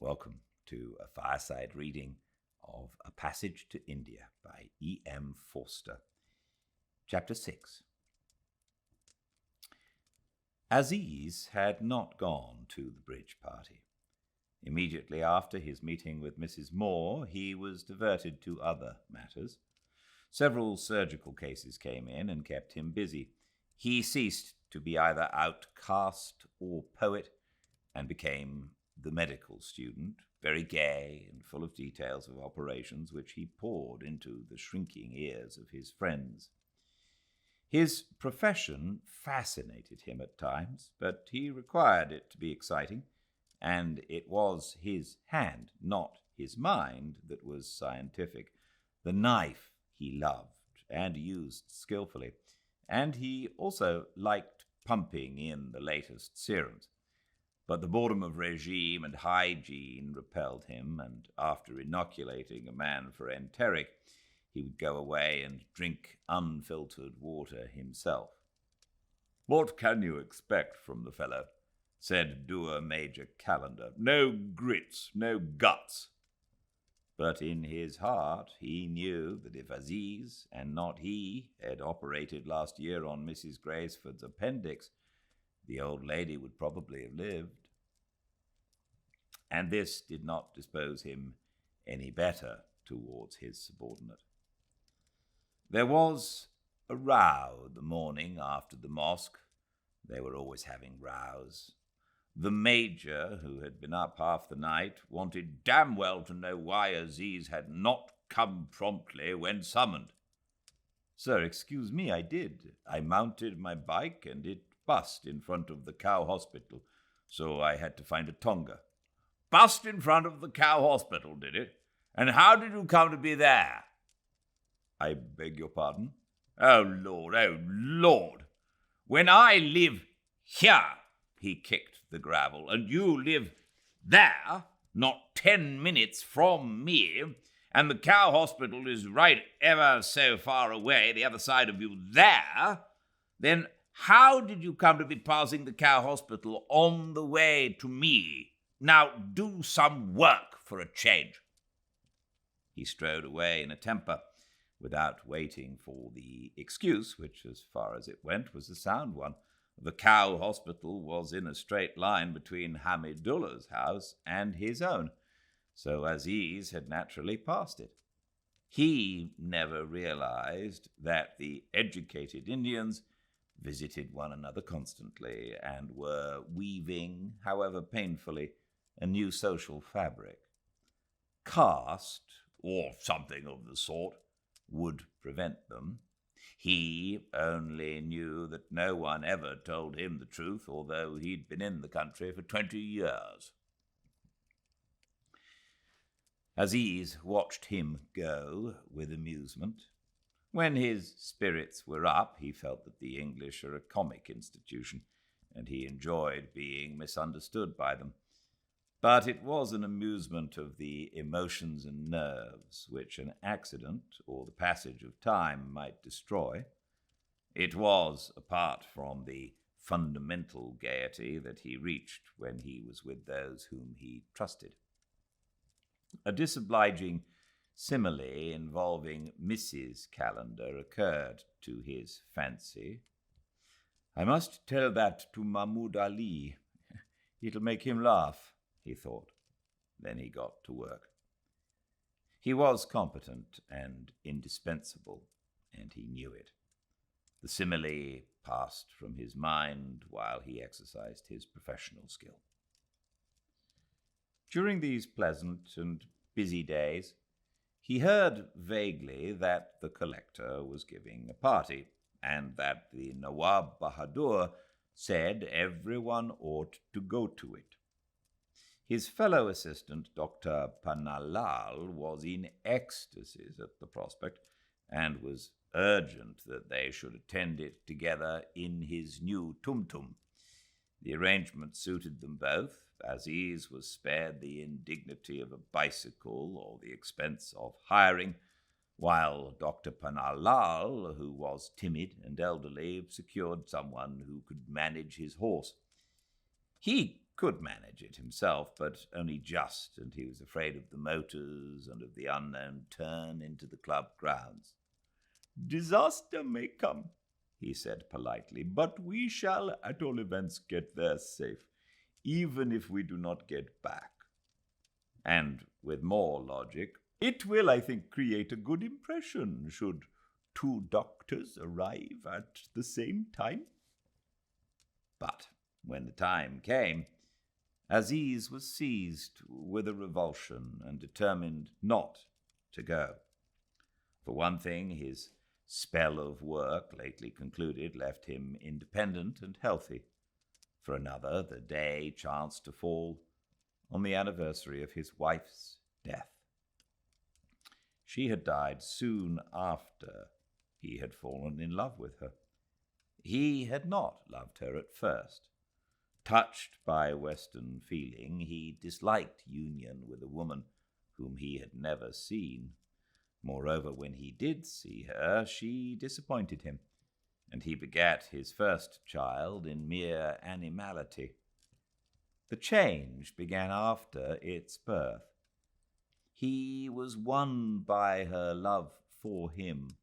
Welcome to a fireside reading of A Passage to India by E.M. Forster. Chapter 6. Aziz had not gone to the bridge party. Immediately after his meeting with Mrs. Moore, he was diverted to other matters. Several surgical cases came in and kept him busy. He ceased to be either outcast or poet and became the medical student, very gay and full of details of operations which he poured into the shrinking ears of his friends. His profession fascinated him at times, but he required it to be exciting, and it was his hand, not his mind, that was scientific. The knife he loved and used skillfully, and he also liked pumping in the latest serums. But the boredom of regime and hygiene repelled him, and after inoculating a man for enteric, he would go away and drink unfiltered water himself. "What can you expect from the fellow?" said Doer Major Calendar. "No grits, no guts." But in his heart he knew that if Aziz, and not he, had operated last year on Mrs. Graceford's appendix, the old lady would probably have lived. And this did not dispose him any better towards his subordinate. There was a row the morning after the mosque. They were always having rows. The major, who had been up half the night, wanted damn well to know why Aziz had not come promptly when summoned. "Sir, excuse me, I did. I mounted my bike and it bust in front of the cow hospital, so I had to find a tonga." "Bust in front of the cow hospital, did it? And how did you come to be there?" "I beg your pardon?" Oh, Lord. When I live here," he kicked the gravel, "and you live there, not 10 minutes from me, and the cow hospital is right ever so far away, the other side of you there, then how did you come to be passing the cow hospital on the way to me? Now do some work for a change." He strode away in a temper, without waiting for the excuse, which, as far as it went, was a sound one. The cow hospital was in a straight line between Hamidullah's house and his own, so Aziz had naturally passed it. He never realized that the educated Indians visited one another constantly and were weaving, however painfully, a new social fabric. Caste, or something of the sort, would prevent them. He only knew that no one ever told him the truth, although he'd been in the country for 20 years. Aziz watched him go with amusement. When his spirits were up, he felt that the English are a comic institution, and he enjoyed being misunderstood by them. But it was an amusement of the emotions and nerves, which an accident or the passage of time might destroy. It was, apart from the fundamental gaiety that he reached when he was with those whom he trusted. A disobliging simile involving Mrs. Calendar occurred to his fancy. "I must tell that to Mahmud Ali. It'll make him laugh," he thought. Then he got to work. He was competent and indispensable, and he knew it. The simile passed from his mind while he exercised his professional skill. During these pleasant and busy days, he heard vaguely that the collector was giving a party, and that the Nawab Bahadur said everyone ought to go to it. His fellow assistant, Dr. Panalal, was in ecstasies at the prospect, and was urgent that they should attend it together in his new tum-tum. The arrangement suited them both. Aziz was spared the indignity of a bicycle or the expense of hiring, while Dr. Panalal, who was timid and elderly, secured someone who could manage his horse. He could manage it himself, but only just, and he was afraid of the motors and of the unknown turn into the club grounds. "Disaster may come," he said politely, "but we shall at all events get there safe, even if we do not get back." And with more logic, "It will, I think, create a good impression should two doctors arrive at the same time." But when the time came, Aziz was seized with a revulsion and determined not to go. For one thing, his spell of work, lately concluded, left him independent and healthy. For another, the day chanced to fall on the anniversary of his wife's death. She had died soon after he had fallen in love with her. He had not loved her at first. Touched by Western feeling, he disliked union with a woman whom he had never seen. Moreover, when he did see her, she disappointed him, and he begat his first child in mere animality. The change began after its birth. He was won by her love for him,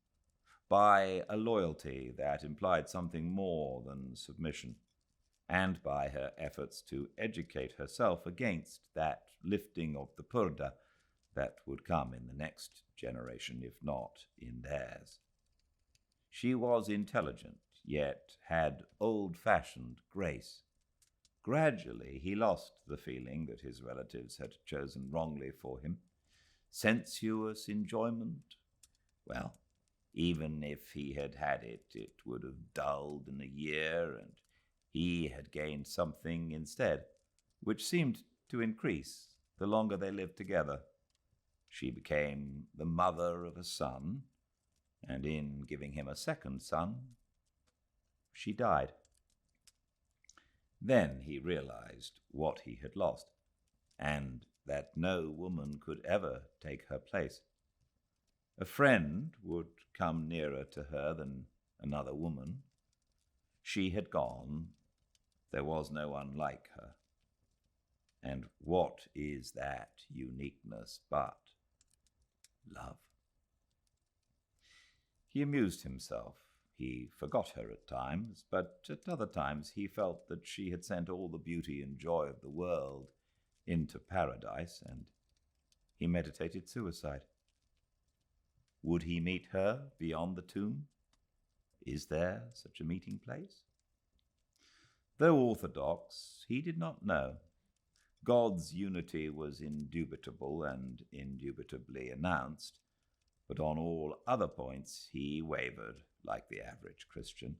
by a loyalty that implied something more than submission, and by her efforts to educate herself against that lifting of the purdah that would come in the next generation, if not in theirs. She was intelligent, yet had old-fashioned grace. Gradually he lost the feeling that his relatives had chosen wrongly for him. Sensuous enjoyment? Well, even if he had had it, it would have dulled in a year, and he had gained something instead, which seemed to increase the longer they lived together. She became the mother of a son, and in giving him a second son, she died. Then he realized what he had lost, and that no woman could ever take her place. A friend would come nearer to her than another woman. She had gone. There was no one like her. And what is that uniqueness but love? He amused himself. He forgot her at times, but at other times he felt that she had sent all the beauty and joy of the world into paradise, and he meditated suicide. Would he meet her beyond the tomb? Is there such a meeting place? Though orthodox, he did not know. God's unity was indubitable and indubitably announced, but on all other points he wavered like the average Christian.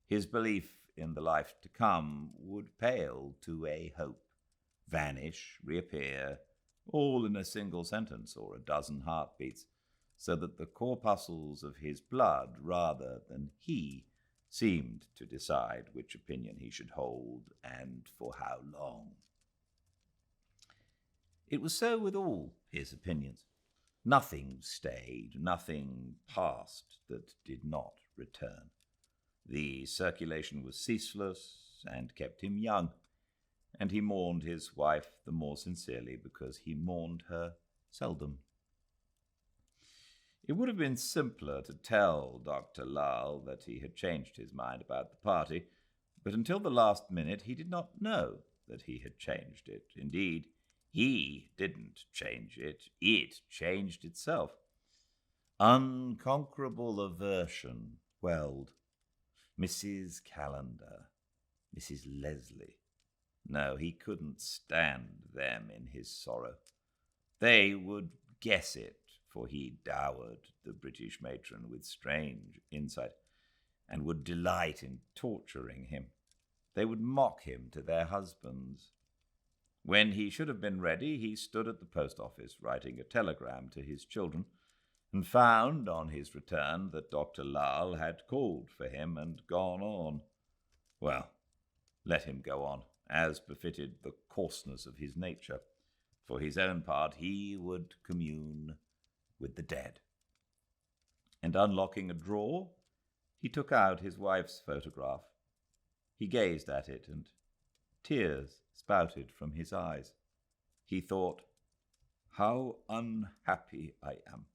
His belief in the life to come would pale to a hope, vanish, reappear, all in a single sentence or a dozen heartbeats, so that the corpuscles of his blood, rather than he, seemed to decide which opinion he should hold and for how long. It was so with all his opinions. Nothing stayed, nothing passed that did not return. The circulation was ceaseless and kept him young, and he mourned his wife the more sincerely because he mourned her seldom. It would have been simpler to tell Dr. Lal that he had changed his mind about the party, but until the last minute he did not know that he had changed it. Indeed, he didn't change it. It changed itself. Unconquerable aversion welled. Mrs. Callender, Mrs. Leslie. No, he couldn't stand them in his sorrow. They would guess it, for he dowered the British matron with strange insight, and would delight in torturing him. They would mock him to their husbands. When he should have been ready, he stood at the post office writing a telegram to his children, and found on his return that Dr. Lal had called for him and gone on. Well, let him go on, as befitted the coarseness of his nature. For his own part, he would commune with the dead. And unlocking a drawer, he took out his wife's photograph. He gazed at it and Tears spouted from his eyes. He thought, "How unhappy I am."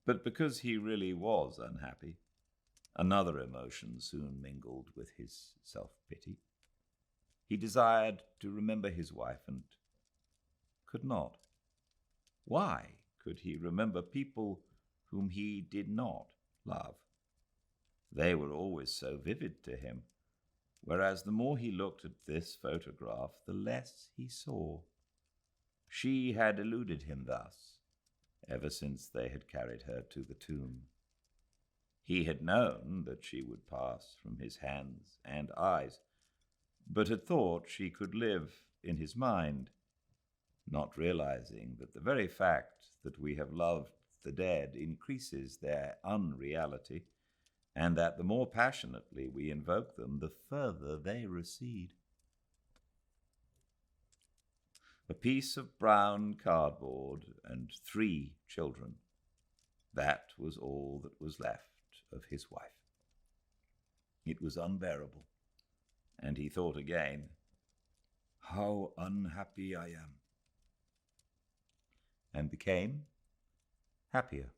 But because he really was unhappy, another emotion soon mingled with his self-pity. He desired to remember his wife and could not. Why could he remember people whom he did not love? They were always so vivid to him, whereas the more he looked at this photograph, the less he saw. She had eluded him thus, ever since they had carried her to the tomb. He had known that she would pass from his hands and eyes, but had thought she could live in his mind, not realizing that the very fact that we have loved the dead increases their unreality, and that the more passionately we invoke them, the further they recede. A piece of brown cardboard and 3 children. That was all that was left of his wife. It was unbearable, and he thought again, "How unhappy I am," and became happier.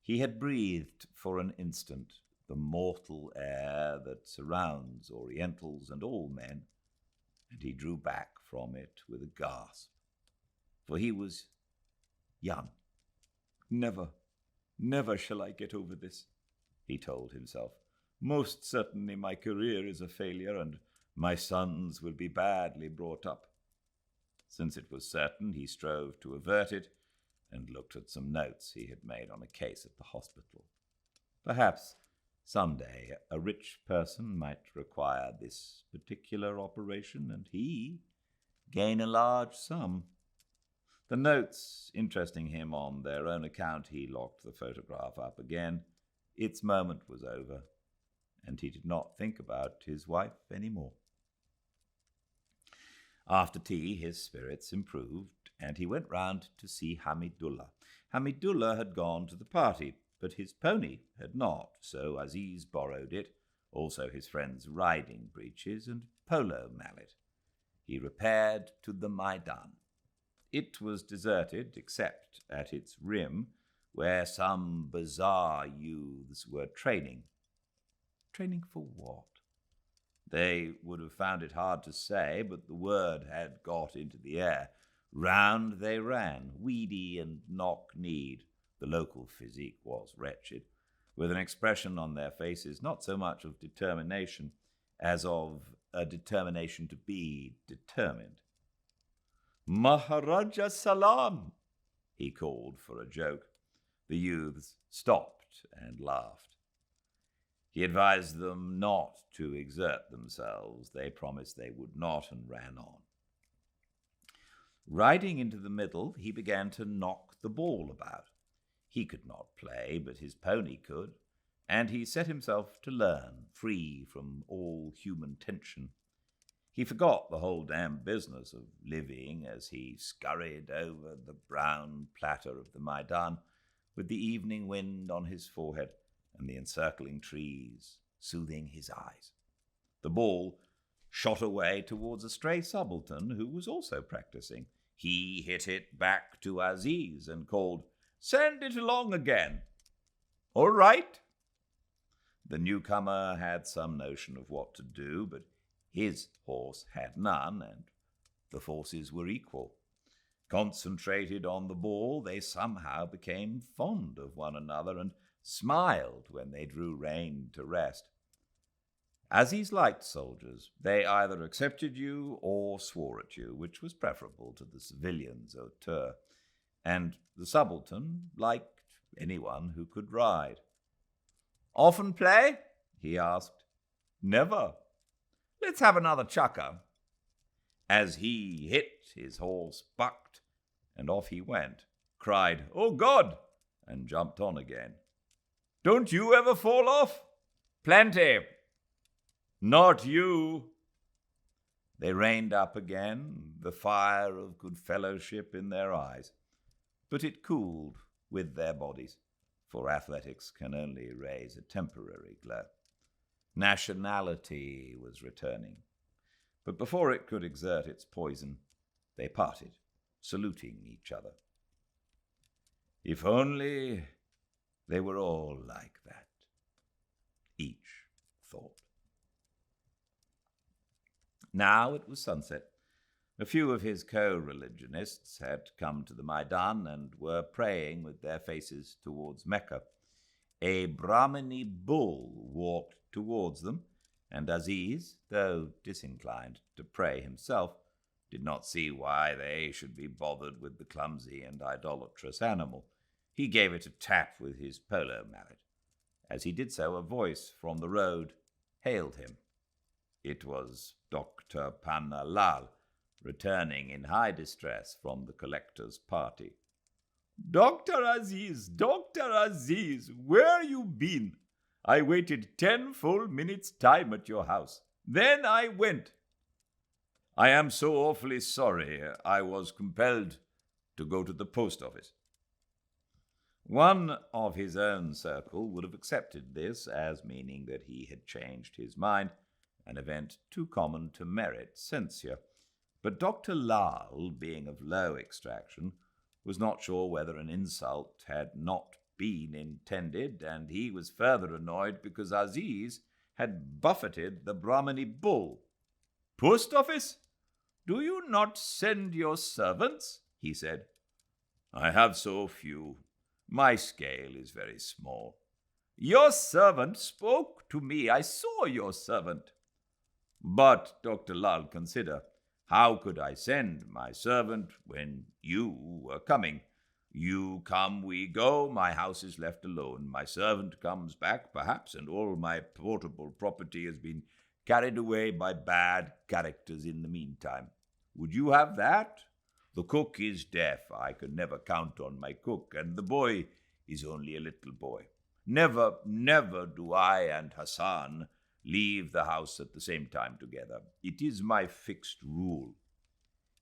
He had breathed for an instant the mortal air that surrounds Orientals and all men, and he drew back from it with a gasp, for he was young. Never shall I get over this," he told himself. "Most certainly my career is a failure, and my sons will be badly brought up." Since it was certain, he strove to avert it, and looked at some notes he had made on a case at the hospital. Perhaps someday a rich person might require this particular operation, and he gain a large sum. The notes interesting him on their own account, he locked the photograph up again. Its moment was over, and he did not think about his wife any more. After tea, his spirits improved, and he went round to see Hamidullah. Hamidullah had gone to the party, but his pony had not, so Aziz borrowed it, also his friend's riding breeches and polo mallet. He repaired to the Maidan. It was deserted, except at its rim, where some bizarre youths were training. Training for what? They would have found it hard to say, but the word had got into the air. Round they ran, weedy and knock-kneed. The local physique was wretched, with an expression on their faces not so much of determination as of a determination to be determined. "Maharaja Salam," he called for a joke. The youths stopped and laughed. He advised them not to exert themselves. They promised they would not, and ran on. Riding into the middle, he began to knock the ball about. He could not play, but his pony could, and he set himself to learn, free from all human tension. He forgot the whole damn business of living as he scurried over the brown platter of the Maidan, with the evening wind on his forehead and the encircling trees soothing his eyes. The ball shot away towards a stray subaltern who was also practicing. He hit it back to Aziz and called, "Send it along again." "All right." The newcomer had some notion of what to do, but his horse had none, and the forces were equal. Concentrated on the ball, they somehow became fond of one another and smiled when they drew rein to rest. Aziz liked soldiers. They either accepted you or swore at you, which was preferable to the civilian's hauteur. And the subaltern liked anyone who could ride. "Often play?" he asked. "Never." "Let's have another chukker." As he hit, his horse bucked, and off he went, cried, "Oh God!" and jumped on again. "Don't you ever fall off?" "Plenty." "Not you." They reined up again, the fire of good fellowship in their eyes, but it cooled with their bodies, for athletics can only raise a temporary glow. Nationality was returning. But before it could exert its poison, they parted, saluting each other. If only they were all like that, each thought. Now it was sunset. A few of his co-religionists had come to the Maidan and were praying with their faces towards Mecca. A Brahmini bull walked towards them, and Aziz, though disinclined to pray himself, did not see why they should be bothered with the clumsy and idolatrous animal. He gave it a tap with his polo mallet. As he did so, a voice from the road hailed him. It was Dr. Pannalal, returning in high distress from the collector's party. "Dr. Aziz, Dr. Aziz, where you been? I waited 10 full minutes' time at your house. Then I went." "I am so awfully sorry. I was compelled to go to the post office." One of his own circle would have accepted this as meaning that he had changed his mind, an event too common to merit censure. But Dr. Lal, being of low extraction, was not sure whether an insult had not been intended, and he was further annoyed because Aziz had buffeted the Brahmini bull. "Post office? Do you not send your servants?" he said. "I have so few. My scale is very small." "Your servant spoke to me. I saw your servant." "But, Dr. Lal, consider. How could I send my servant when you were coming? You come, we go, my house is left alone. My servant comes back, perhaps, and all my portable property has been carried away by bad characters in the meantime. Would you have that? The cook is deaf. I can never count on my cook, and the boy is only a little boy. Never, never do I and Hassan leave the house at the same time together. It is my fixed rule."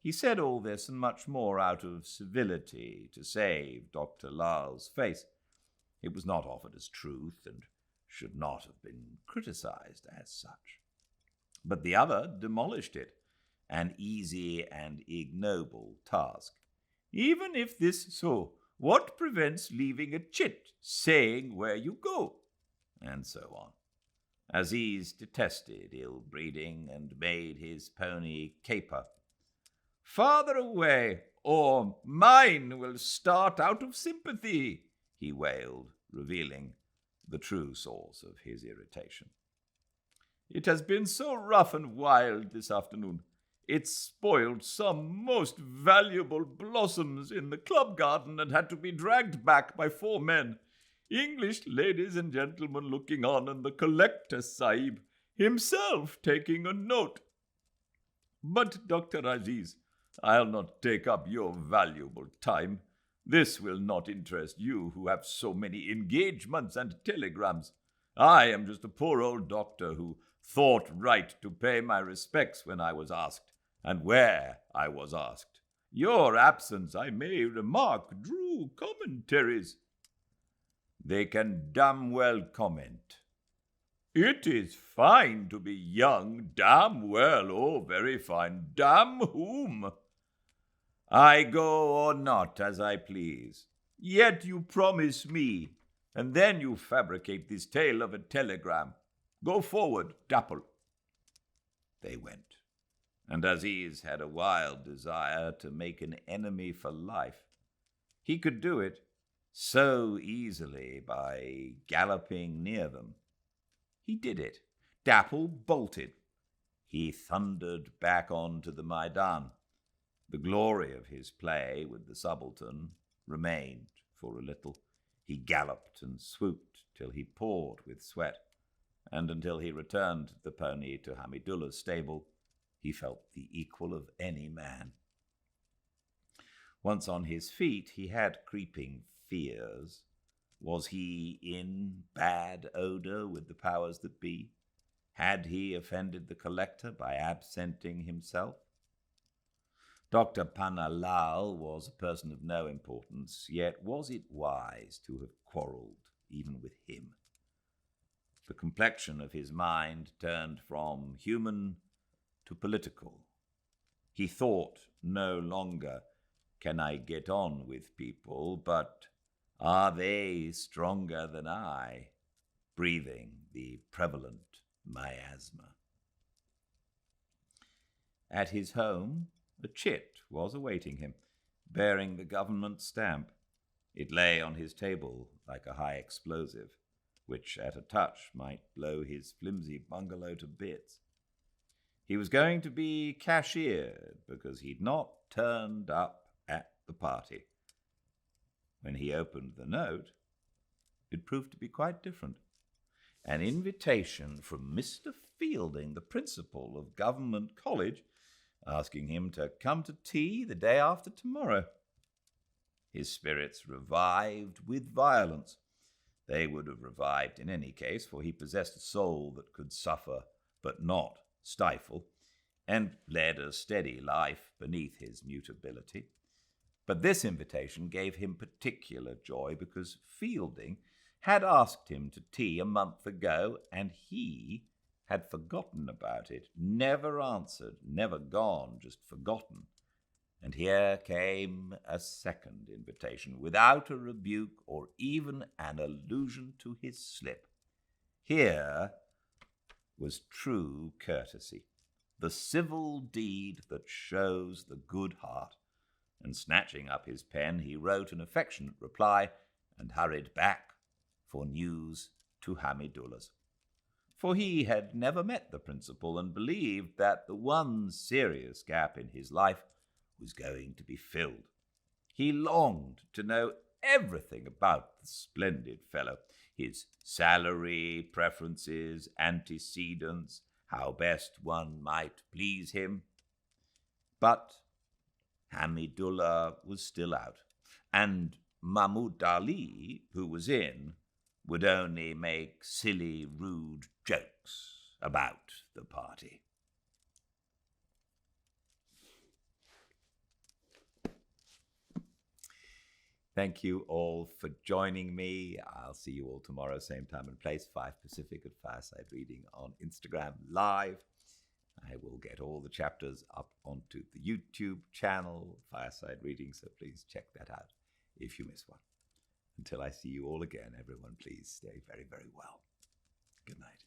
He said all this and much more out of civility to save Dr. Lal's face. It was not offered as truth and should not have been criticized as such. But the other demolished it, an easy and ignoble task. "Even if this so, what prevents leaving a chit saying where you go?" And so on. Aziz detested ill-breeding and made his pony caper. "Farther away, or mine will start out of sympathy," he wailed, revealing the true source of his irritation. "It has been so rough and wild this afternoon. It spoiled some most valuable blossoms in the club garden and had to be dragged back by 4 men. English ladies and gentlemen looking on, and the collector sahib himself taking a note. But, Dr. Aziz, I'll not take up your valuable time. This will not interest you who have so many engagements and telegrams. I am just a poor old doctor who thought right to pay my respects when I was asked, and where I was asked. Your absence, I may remark, drew commentaries." "They can damn well comment." "It is fine to be young, damn well, oh, very fine. Damn whom?" "I go or not as I please. Yet you promise me, and then you fabricate this tale of a telegram. Go forward, Dapple." They went, and Aziz had a wild desire to make an enemy for life. He could do it so easily by galloping near them. He did it. Dapple bolted. He thundered back onto the Maidan. The glory of his play with the subaltern remained for a little. He galloped and swooped till he poured with sweat, and until he returned the pony to Hamidullah's stable, he felt the equal of any man. Once on his feet, he had creeping fears. Was he in bad odor with the powers that be? Had he offended the collector by absenting himself? Dr. Pannalal was a person of no importance, yet was it wise to have quarrelled even with him? The complexion of his mind turned from human to political. He thought no longer, can I get on with people, but are they stronger than I? Breathing the prevalent miasma. At his home, a chit was awaiting him, bearing the government stamp. It lay on his table like a high explosive, which at a touch might blow his flimsy bungalow to bits. He was going to be cashiered because he'd not turned up at the party. When he opened the note, it proved to be quite different. An invitation from Mr. Fielding, the principal of Government College, asking him to come to tea the day after tomorrow. His spirits revived with violence. They would have revived in any case, for he possessed a soul that could suffer but not stifle, and led a steady life beneath his mutability. But this invitation gave him particular joy because Fielding had asked him to tea a month ago, and he had forgotten about it, never answered, never gone, just forgotten. And here came a second invitation, without a rebuke or even an allusion to his slip. Here was true courtesy, the civil deed that shows the good heart. And snatching up his pen, he wrote an affectionate reply and hurried back for news to Hamidullah's. For he had never met the principal and believed that the one serious gap in his life was going to be filled. He longed to know everything about the splendid fellow, his salary, preferences, antecedents, how best one might please him. But Hamidullah was still out, and Mahmud Ali, who was in, would only make silly, rude jokes about the party. Thank you all for joining me. I'll see you all tomorrow, same time and place, 5 Pacific at Fireside Reading on Instagram Live. I will get all the chapters up onto the YouTube channel, Fireside Reading, so please check that out if you miss one. Until I see you all again, everyone, please stay very, very well. Good night.